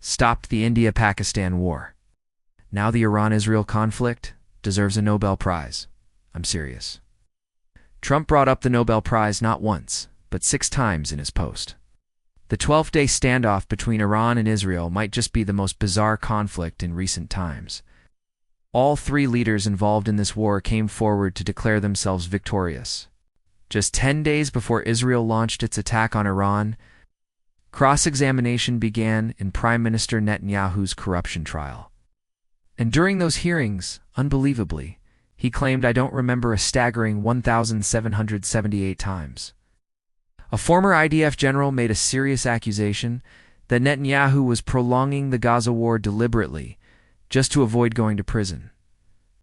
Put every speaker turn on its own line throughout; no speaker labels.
stopped the India-Pakistan war. Now the Iran-Israel conflict deserves a Nobel Prize. I'm serious. Trump brought up the Nobel Prize not once, but 6 times in his post. The 12-day standoff between Iran and Israel might just be the most bizarre conflict in recent times. All 3 leaders involved in this war came forward to declare themselves victorious. Just 10 days before Israel launched its attack on Iran, cross-examination began in Prime Minister Netanyahu's corruption trial. And during those hearings, unbelievably, he claimed, "I don't remember," a staggering 1,778 times. A former IDF general made a serious accusation that Netanyahu was prolonging the Gaza war deliberately, just to avoid going to prison.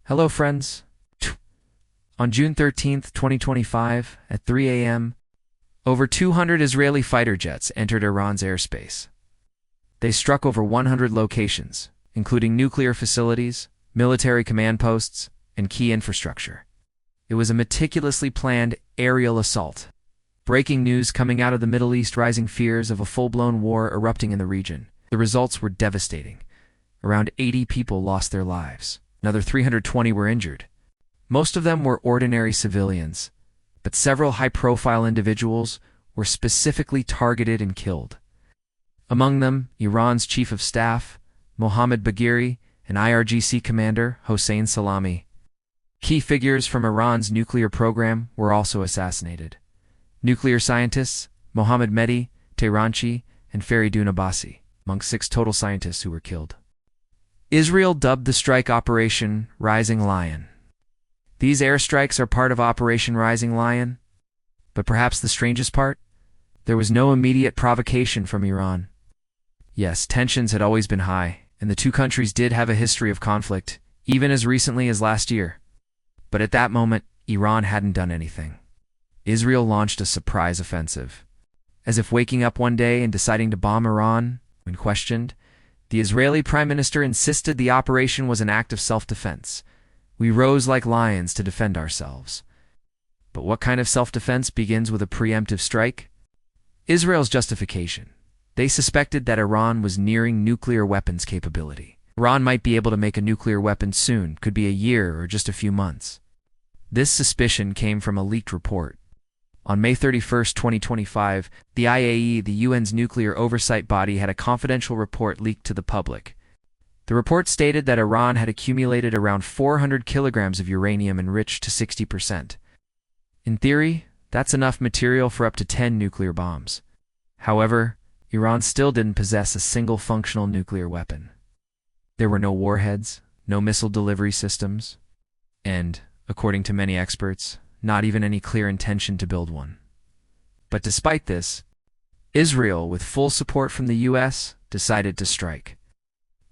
Hello, friends. On June 13, 2025, at 3 a.m., over 200 Israeli fighter jets entered Iran's airspace. They struck over 100 locations, including nuclear facilities, military command posts, and key infrastructure. It was a meticulously planned aerial assault. Breaking news coming out of the Middle East: rising fears of a full-blown war erupting in the region. The results were devastating. Around 80 people lost their lives. Another 320 were injured. Most of them were ordinary civilians, but several high-profile individuals were specifically targeted and killed. Among them, Iran's chief of staff, Mohammad Bagheri, and IRGC commander, Hossein Salami. Key figures from Iran's nuclear program were also assassinated. Nuclear scientists, Mohammad Mehdi, Tehranchi, and Faridun Abbasi, among 6 total scientists who were killed. Israel dubbed the strike Operation Rising Lion. These airstrikes are part of Operation Rising Lion, but perhaps the strangest part? There was no immediate provocation from Iran. Yes, tensions had always been high, and the 2 countries did have a history of conflict, even as recently as last year. But at that moment, Iran hadn't done anything. Israel launched a surprise offensive. As if waking up one day and deciding to bomb Iran, when questioned, the Israeli Prime Minister insisted the operation was an act of self-defense. "We rose like lions to defend ourselves." But what kind of self-defense begins with a preemptive strike? Israel's justification: they suspected that Iran was nearing nuclear weapons capability. Iran might be able to make a nuclear weapon soon, could be a year or just a few months. This suspicion came from a leaked report. On May 31, 2025, the IAEA, the UN's nuclear oversight body, had a confidential report leaked to the public. The report stated that Iran had accumulated around 400 kilograms of uranium enriched to 60%. In theory, that's enough material for up to 10 nuclear bombs. However, Iran still didn't possess a single functional nuclear weapon. There were no warheads, no missile delivery systems, and, according to many experts, not even any clear intention to build one. But despite this, Israel, with full support from the US, decided to strike.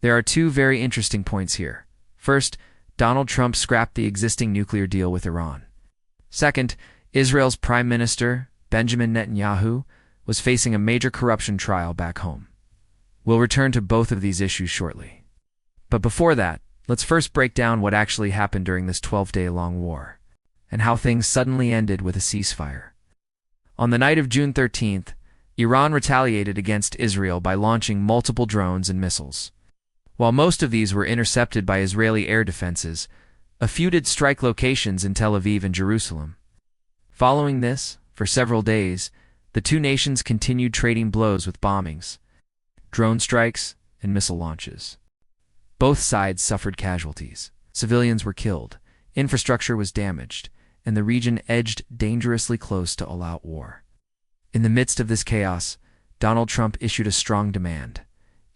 There are 2 very interesting points here. First, Donald Trump scrapped the existing nuclear deal with Iran. Second, Israel's Prime Minister, Benjamin Netanyahu, was facing a major corruption trial back home. We'll return to both of these issues shortly. But before that, let's first break down what actually happened during this 12-day-long war, and how things suddenly ended with a ceasefire. On the night of June 13th, Iran retaliated against Israel by launching multiple drones and missiles. While most of these were intercepted by Israeli air defenses, a few did strike locations in Tel Aviv and Jerusalem. Following this, for several days, the 2 nations continued trading blows with bombings, drone strikes, and missile launches. Both sides suffered casualties. Civilians were killed, infrastructure was damaged, and the region edged dangerously close to all-out war. In the midst of this chaos, Donald Trump issued a strong demand.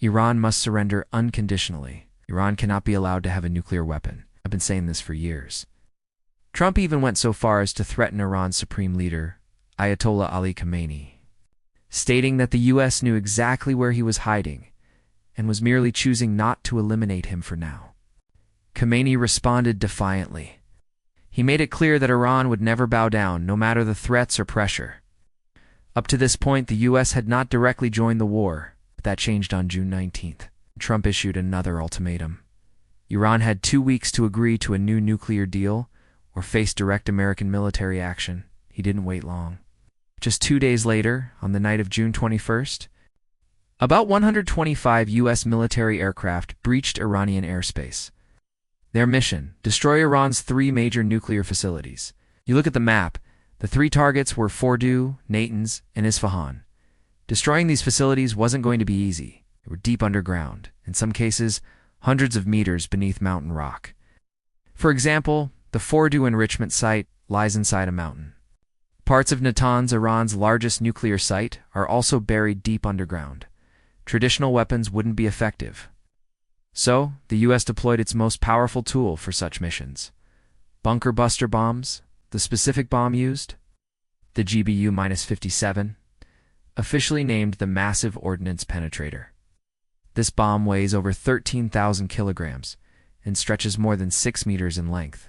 Iran must surrender unconditionally. Iran cannot be allowed to have a nuclear weapon. I've been saying this for years. Trump even went so far as to threaten Iran's supreme leader, Ayatollah Ali Khamenei, stating that the US knew exactly where he was hiding and was merely choosing not to eliminate him for now. Khamenei responded defiantly. He made it clear that Iran would never bow down, no matter the threats or pressure. Up to this point, the US had not directly joined the war, but that changed on June 19th. Trump issued another ultimatum. Iran had 2 weeks to agree to a new nuclear deal or face direct American military action. He didn't wait long. Just 2 days later, on the night of June 21st, About 125 U.S. military aircraft breached Iranian airspace. Their mission: destroy Iran's 3 major nuclear facilities. You look at the map, the 3 targets were Fordow, Natanz, and Isfahan. Destroying these facilities wasn't going to be easy. They were deep underground, in some cases, hundreds of meters beneath mountain rock. For example, the Fordow enrichment site lies inside a mountain. Parts of Natanz, Iran's largest nuclear site, are also buried deep underground. Traditional weapons wouldn't be effective. So, the U.S. deployed its most powerful tool for such missions: bunker buster bombs. The specific bomb used? The GBU-57, officially named the Massive Ordnance Penetrator. This bomb weighs over 13,000 kilograms and stretches more than 6 meters in length.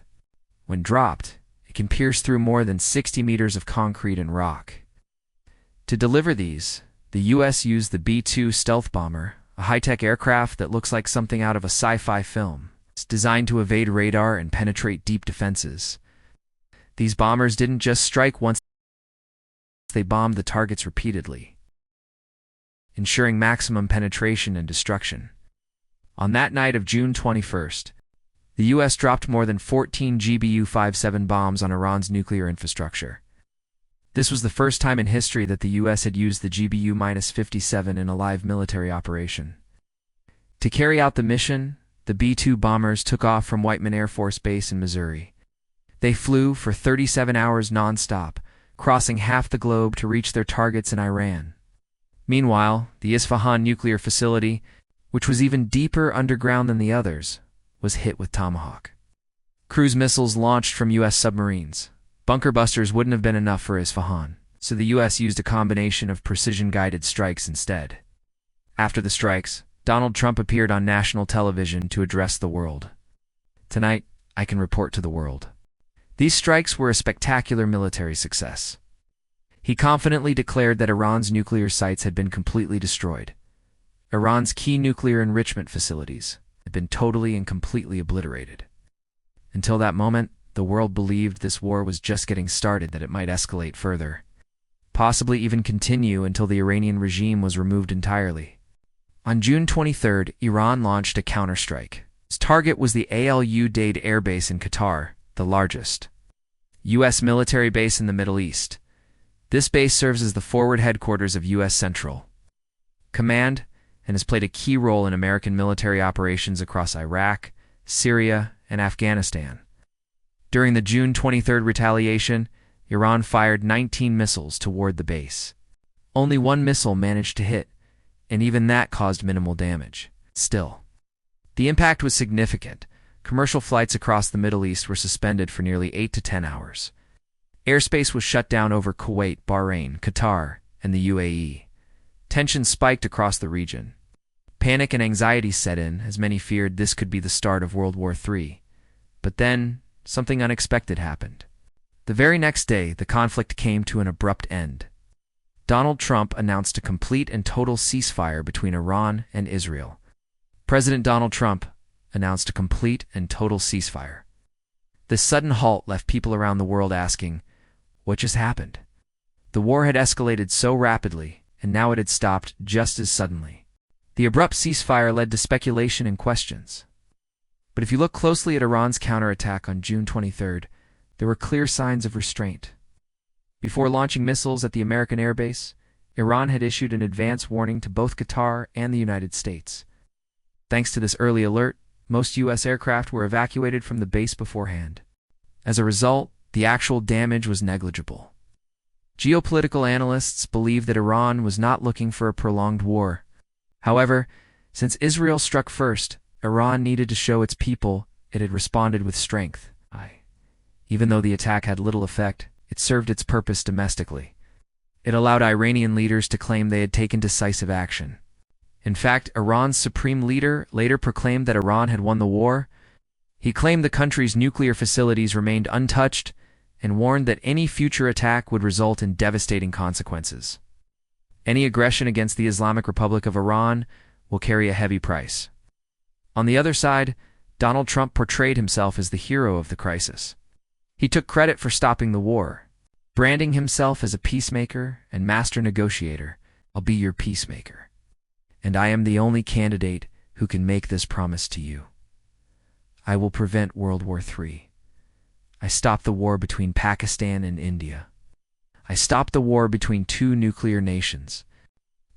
When dropped, it can pierce through more than 60 meters of concrete and rock. To deliver these, the U.S. used the B-2 stealth bomber, a high-tech aircraft that looks like something out of a sci-fi film. It's designed to evade radar and penetrate deep defenses. These bombers didn't just strike once, they bombed the targets repeatedly, ensuring maximum penetration and destruction. On that night of June 21st, the U.S. dropped more than 14 GBU-57 bombs on Iran's nuclear infrastructure. This was the first time in history that the U.S. had used the GBU-57 in a live military operation. To carry out the mission, the B-2 bombers took off from Whiteman Air Force Base in Missouri. They flew for 37 hours non-stop, crossing half the globe to reach their targets in Iran. Meanwhile, the Isfahan nuclear facility, which was even deeper underground than the others, was hit with Tomahawk cruise missiles launched from U.S. submarines. Bunker busters wouldn't have been enough for Isfahan, so the U.S. used a combination of precision-guided strikes instead. After the strikes, Donald Trump appeared on national television to address the world. Tonight, I can report to the world. These strikes were a spectacular military success. He confidently declared that Iran's nuclear sites had been completely destroyed. Iran's key nuclear enrichment facilities had been totally and completely obliterated. Until that moment, the world believed this war was just getting started, that it might escalate further, possibly even continue until the Iranian regime was removed entirely. On June 23rd, Iran launched a counterstrike. Its target was the Al Udeid Air Base in Qatar, the largest U.S. military base in the Middle East. This base serves as the forward headquarters of U.S. Central Command and has played a key role in American military operations across Iraq, Syria, and Afghanistan. During the June 23rd retaliation, Iran fired 19 missiles toward the base. Only 1 missile managed to hit, and even that caused minimal damage. Still, the impact was significant. Commercial flights across the Middle East were suspended for nearly 8 to 10 hours. Airspace was shut down over Kuwait, Bahrain, Qatar, and the UAE. Tensions spiked across the region. Panic and anxiety set in, as many feared this could be the start of World War III. But then, something unexpected happened. The very next day, the conflict came to an abrupt end. Donald Trump announced a complete and total ceasefire between Iran and Israel. President Donald Trump announced a complete and total ceasefire. This sudden halt left people around the world asking, what just happened? The war had escalated so rapidly, and now it had stopped just as suddenly. The abrupt ceasefire led to speculation and questions. But if you look closely at Iran's counterattack on June 23rd, there were clear signs of restraint. Before launching missiles at the American air base, Iran had issued an advance warning to both Qatar and the United States. Thanks to this early alert, most U.S. aircraft were evacuated from the base beforehand. As a result, the actual damage was negligible. Geopolitical analysts believe that Iran was not looking for a prolonged war. However, since Israel struck first, Iran needed to show its people it had responded with strength. Even though the attack had little effect, it served its purpose domestically. It allowed Iranian leaders to claim they had taken decisive action. In fact, Iran's supreme leader later proclaimed that Iran had won the war. He claimed the country's nuclear facilities remained untouched and warned that any future attack would result in devastating consequences. Any aggression against the Islamic Republic of Iran will carry a heavy price. On the other side, Donald Trump portrayed himself as the hero of the crisis. He took credit for stopping the war, branding himself as a peacemaker and master negotiator. I'll be your peacemaker. and I am the only candidate who can make this promise to you. I will prevent World War III. I stopped the war between Pakistan and India. I stopped the war between two nuclear nations.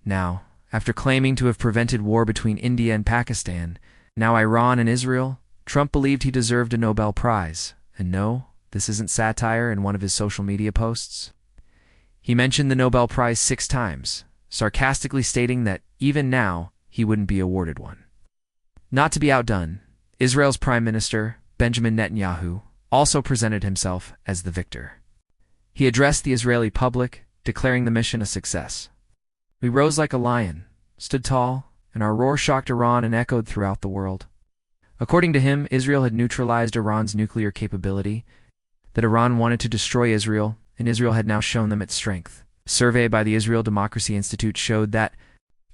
Now, after claiming to have prevented war between India and Pakistan, now Iran and Israel, Trump believed he deserved a Nobel Prize. And no, this isn't satire in one of his social media posts. He mentioned the Nobel Prize 6 times, sarcastically stating that even now, he wouldn't be awarded one. Not to be outdone, Israel's Prime Minister, Benjamin Netanyahu, also presented himself as the victor. He addressed the Israeli public, declaring the mission a success. We rose like a lion, stood tall, and our roar shocked Iran and echoed throughout the world. According to him, Israel had neutralized Iran's nuclear capability, that Iran wanted to destroy Israel, and Israel had now shown them its strength. A survey by the Israel Democracy Institute showed that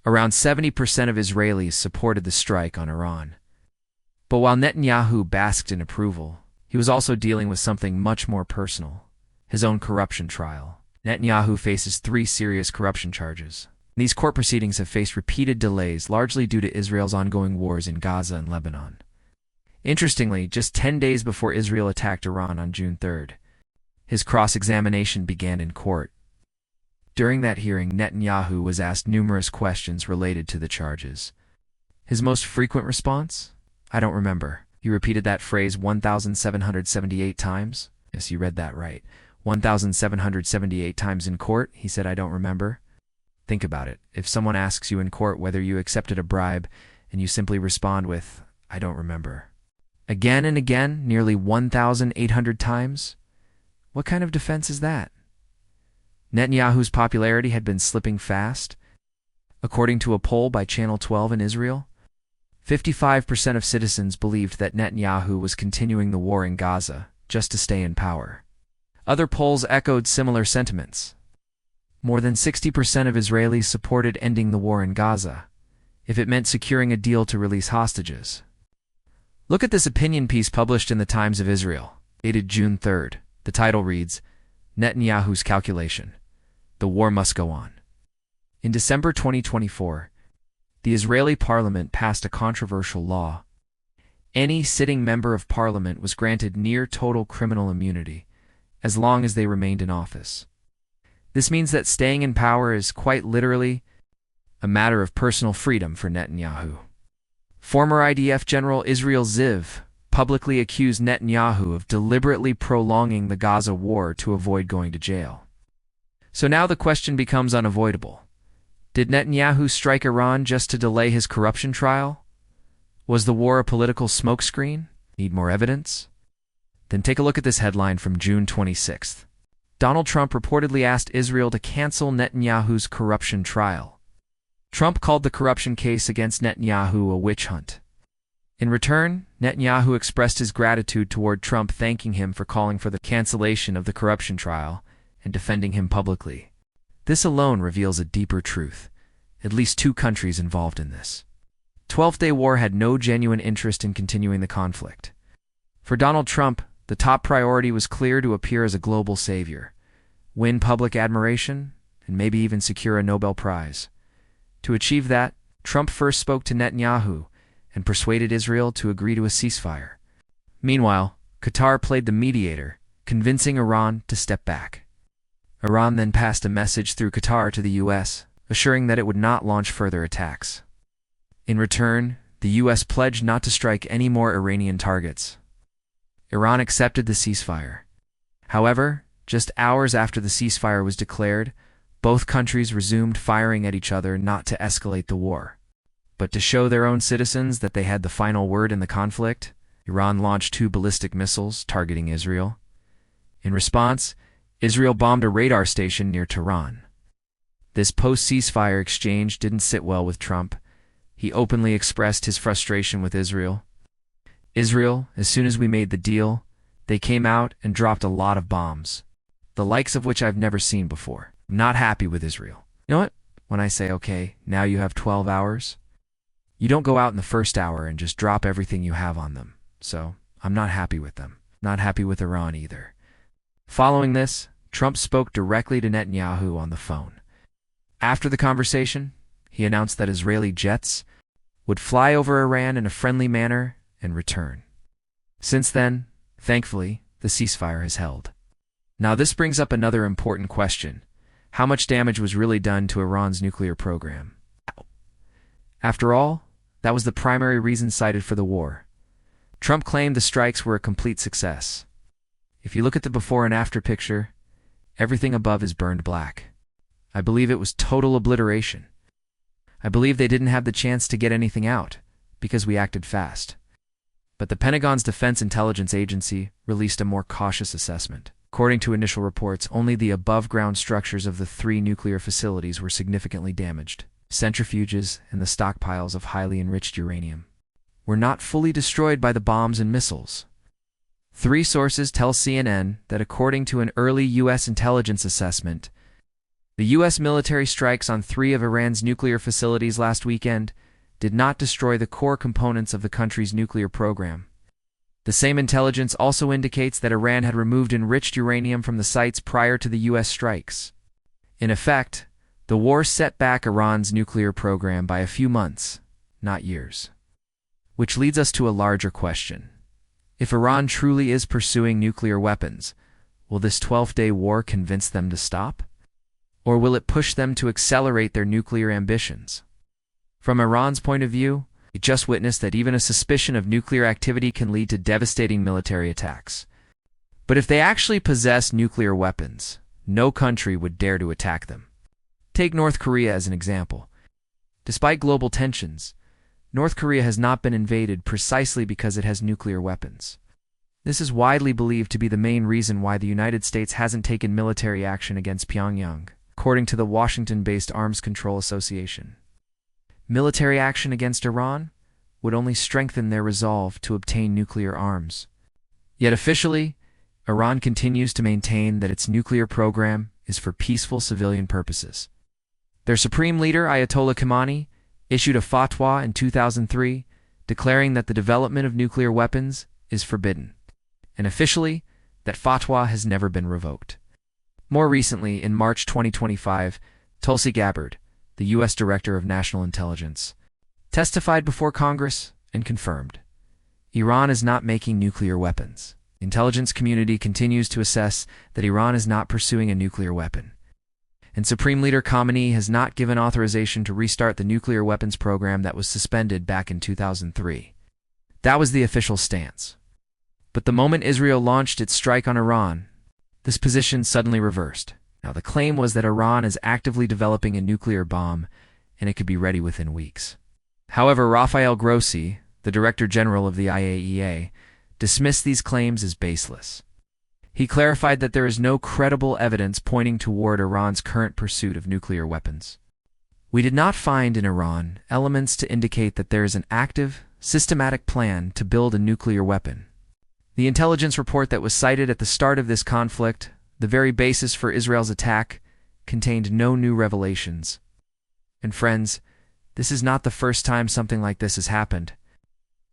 around 70% of Israelis supported the strike on Iran. But while Netanyahu basked in approval, he was also dealing with something much more personal, his own corruption trial. Netanyahu faces 3 serious corruption charges. These court proceedings have faced repeated delays, largely due to Israel's ongoing wars in Gaza and Lebanon. Interestingly, just 10 days before Israel attacked Iran on June 3rd, his cross-examination began in court. During that hearing, Netanyahu was asked numerous questions related to the charges. His most frequent response? I don't remember. He repeated that phrase 1,778 times. Yes, you read that right. 1,778 times in court, he said, I don't remember. Think about it. If someone asks you in court whether you accepted a bribe, and you simply respond with, I don't remember. Again and again, nearly 1,800 times? What kind of defense is that? Netanyahu's popularity had been slipping fast. According to a poll by Channel 12 in Israel, 55% of citizens believed that Netanyahu was continuing the war in Gaza just to stay in power. Other polls echoed similar sentiments. More than 60% of Israelis supported ending the war in Gaza, if it meant securing a deal to release hostages. Look at this opinion piece published in the Times of Israel, dated June 3rd. The title reads, Netanyahu's Calculation. The War Must Go On. In December 2024, the Israeli parliament passed a controversial law. Any sitting member of parliament was granted near-total criminal immunity, as long as they remained in office. This means that staying in power is quite literally a matter of personal freedom for Netanyahu. Former IDF General Israel Ziv publicly accused Netanyahu of deliberately prolonging the Gaza war to avoid going to jail. So now the question becomes unavoidable. Did Netanyahu strike Iran just to delay his corruption trial? Was the war a political smokescreen? Need more evidence? Then take a look at this headline from June 26th. Donald Trump reportedly asked Israel to cancel Netanyahu's corruption trial. Trump called the corruption case against Netanyahu a witch hunt. In return, Netanyahu expressed his gratitude toward Trump, thanking him for calling for the cancellation of the corruption trial and defending him publicly. This alone reveals a deeper truth. At least 2 countries involved in this. 12th-day war had no genuine interest in continuing the conflict. For Donald Trump, the top priority was clear: to appear as a global savior, win public admiration, and maybe even secure a Nobel Prize. To achieve that, Trump first spoke to Netanyahu and persuaded Israel to agree to a ceasefire. Meanwhile, Qatar played the mediator, convincing Iran to step back. Iran then passed a message through Qatar to the U.S., assuring that it would not launch further attacks. In return, the U.S. pledged not to strike any more Iranian targets. Iran accepted the ceasefire. However, just hours after the ceasefire was declared, both countries resumed firing at each other, not to escalate the war, but to show their own citizens that they had the final word in the conflict. Iran launched 2 ballistic missiles targeting Israel. In response, Israel bombed a radar station near Tehran. This post-ceasefire exchange didn't sit well with Trump. He openly expressed his frustration with Israel. Israel, as soon as we made the deal, they came out and dropped a lot of bombs, the likes of which I've never seen before. I'm not happy with Israel. You know what? When I say, okay, now you have 12 hours, you don't go out in the first hour and just drop everything you have on them. So, I'm not happy with them. Not happy with Iran either. Following this, Trump spoke directly to Netanyahu on the phone. After the conversation, he announced that Israeli jets would fly over Iran in a friendly manner and return. Since then, thankfully, the ceasefire has held. Now this brings up another important question. How much damage was really done to Iran's nuclear program? After all, that was the primary reason cited for the war. Trump claimed the strikes were a complete success. If you look at the before and after picture, everything above is burned black. I believe it was total obliteration. I believe they didn't have the chance to get anything out, because we acted fast. But the Pentagon's Defense Intelligence Agency released a more cautious assessment. According to initial reports, only the above-ground structures of the 3 nuclear facilities were significantly damaged. Centrifuges and the stockpiles of highly enriched uranium were not fully destroyed by the bombs and missiles. 3 sources tell CNN that according to an early U.S. intelligence assessment, the U.S. military strikes on 3 of Iran's nuclear facilities last weekend did not destroy the core components of the country's nuclear program. The same intelligence also indicates that Iran had removed enriched uranium from the sites prior to the U.S. strikes. In effect, the war set back Iran's nuclear program by a few months, not years. Which leads us to a larger question. If Iran truly is pursuing nuclear weapons, will this 12-day war convince them to stop? Or will it push them to accelerate their nuclear ambitions? From Iran's point of view, we just witnessed that even a suspicion of nuclear activity can lead to devastating military attacks. But if they actually possess nuclear weapons, no country would dare to attack them. Take North Korea as an example. Despite global tensions, North Korea has not been invaded precisely because it has nuclear weapons. This is widely believed to be the main reason why the United States hasn't taken military action against Pyongyang, according to the Washington-based Arms Control Association. Military action against Iran would only strengthen their resolve to obtain nuclear arms. Yet officially, Iran continues to maintain that its nuclear program is for peaceful civilian purposes. Their supreme leader, Ayatollah Khamenei, issued a fatwa in 2003 declaring that the development of nuclear weapons is forbidden, and officially, that fatwa has never been revoked. More recently, in March 2025, Tulsi Gabbard, the U.S. Director of National Intelligence, testified before Congress and confirmed, Iran is not making nuclear weapons. The intelligence community continues to assess that Iran is not pursuing a nuclear weapon. And Supreme Leader Khamenei has not given authorization to restart the nuclear weapons program that was suspended back in 2003. That was the official stance. But the moment Israel launched its strike on Iran, this position suddenly reversed. Now, the claim was that Iran is actively developing a nuclear bomb, and it could be ready within weeks. However, Rafael Grossi, the Director General of the IAEA, dismissed these claims as baseless. He clarified that there is no credible evidence pointing toward Iran's current pursuit of nuclear weapons. We did not find in Iran elements to indicate that there is an active, systematic plan to build a nuclear weapon. The intelligence report that was cited at the start of this conflict, the very basis for Israel's attack, contained no new revelations. And friends, this is not the first time something like this has happened.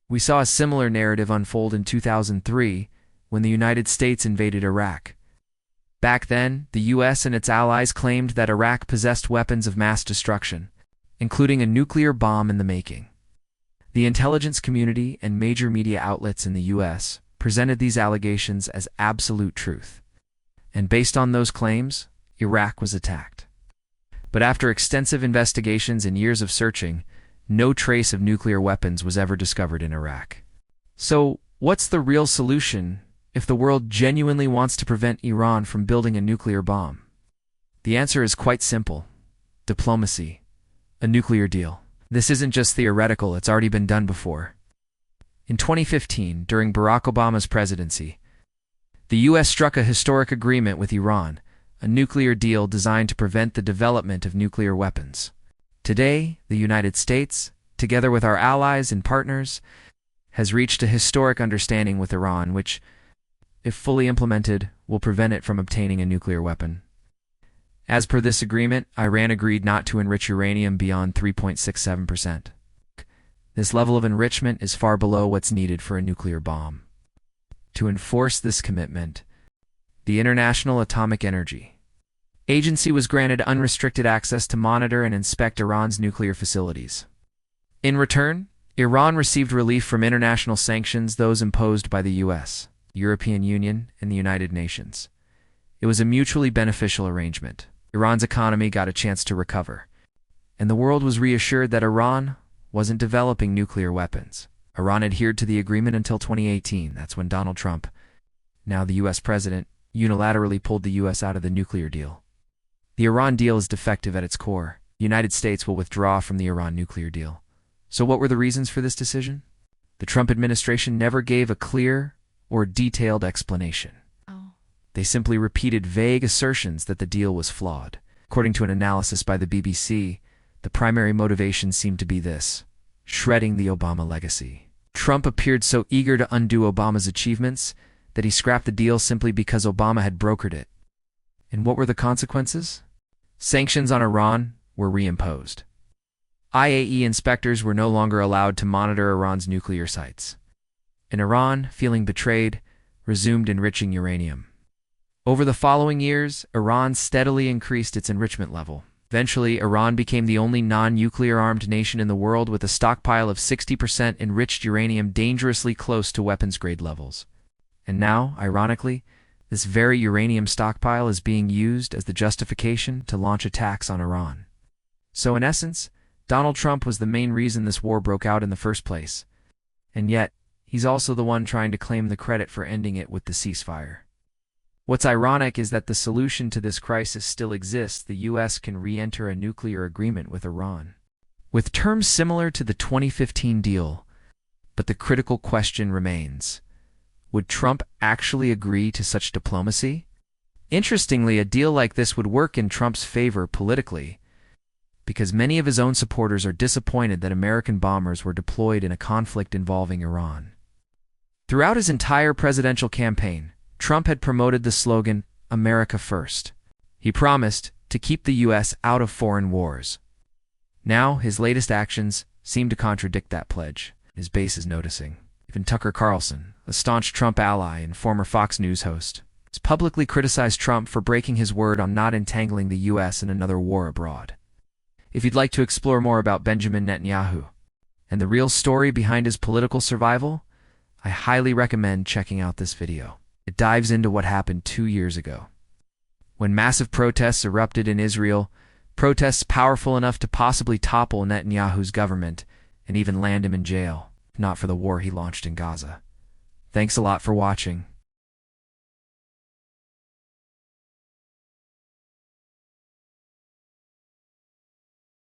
We saw a similar narrative unfold in 2003 when the United States invaded Iraq. Back then, the U.S. and its allies claimed that Iraq possessed weapons of mass destruction, including a nuclear bomb in the making. The intelligence community and major media outlets in the U.S. presented these allegations as absolute truth. And based on those claims, Iraq was attacked. But after extensive investigations and years of searching, no trace of nuclear weapons was ever discovered in Iraq. So, what's the real solution if the world genuinely wants to prevent Iran from building a nuclear bomb? The answer is quite simple. Diplomacy. A nuclear deal. This isn't just theoretical, it's already been done before. In 2015, during Barack Obama's presidency, the U.S. struck a historic agreement with Iran, a nuclear deal designed to prevent the development of nuclear weapons. Today, the United States, together with our allies and partners, has reached a historic understanding with Iran which, if fully implemented, will prevent it from obtaining a nuclear weapon. As per this agreement, Iran agreed not to enrich uranium beyond 3.67%. This level of enrichment is far below what's needed for a nuclear bomb. To enforce this commitment, the International Atomic Energy agency was granted unrestricted access to monitor and inspect Iran's nuclear facilities. In return, Iran received relief from international sanctions, those imposed by the US, the European Union, and the United Nations. It was a mutually beneficial arrangement. Iran's economy got a chance to recover, and the world was reassured that Iran wasn't developing nuclear weapons. Iran adhered to the agreement until 2018. That's when Donald Trump, now the US president, unilaterally pulled the US out of the nuclear deal. The Iran deal is defective at its core. The United States will withdraw from the Iran nuclear deal. So what were the reasons for this decision? The Trump administration never gave a clear or detailed explanation. They simply repeated vague assertions that the deal was flawed. According to an analysis by the BBC, the primary motivation seemed to be this: shredding the Obama legacy. Trump appeared so eager to undo Obama's achievements that he scrapped the deal simply because Obama had brokered it. And what were the consequences? Sanctions on Iran were reimposed. IAEA inspectors were no longer allowed to monitor Iran's nuclear sites. And Iran, feeling betrayed, resumed enriching uranium. Over the following years, Iran steadily increased its enrichment level. Eventually, Iran became the only non-nuclear-armed nation in the world with a stockpile of 60% enriched uranium dangerously close to weapons-grade levels. And now, ironically, this very uranium stockpile is being used as the justification to launch attacks on Iran. So in essence, Donald Trump was the main reason this war broke out in the first place. And yet, he's also the one trying to claim the credit for ending it with the ceasefire. What's ironic is that the solution to this crisis still exists. The US can re-enter a nuclear agreement with Iran, with terms similar to the 2015 deal. But the critical question remains: would Trump actually agree to such diplomacy? Interestingly, a deal like this would work in Trump's favor politically, because many of his own supporters are disappointed that American bombers were deployed in a conflict involving Iran. Throughout his entire presidential campaign, Trump had promoted the slogan, "America First." He promised to keep the US out of foreign wars. Now, his latest actions seem to contradict that pledge. His base is noticing. Even Tucker Carlson, a staunch Trump ally and former Fox News host, has publicly criticized Trump for breaking his word on not entangling the US in another war abroad. If you'd like to explore more about Benjamin Netanyahu and the real story behind his political survival, I highly recommend checking out this video. It dives into what happened 2 years ago, when massive protests erupted in Israel, protests powerful enough to possibly topple Netanyahu's government and even land him in jail, if not for the war he launched in Gaza. Thanks a lot for watching.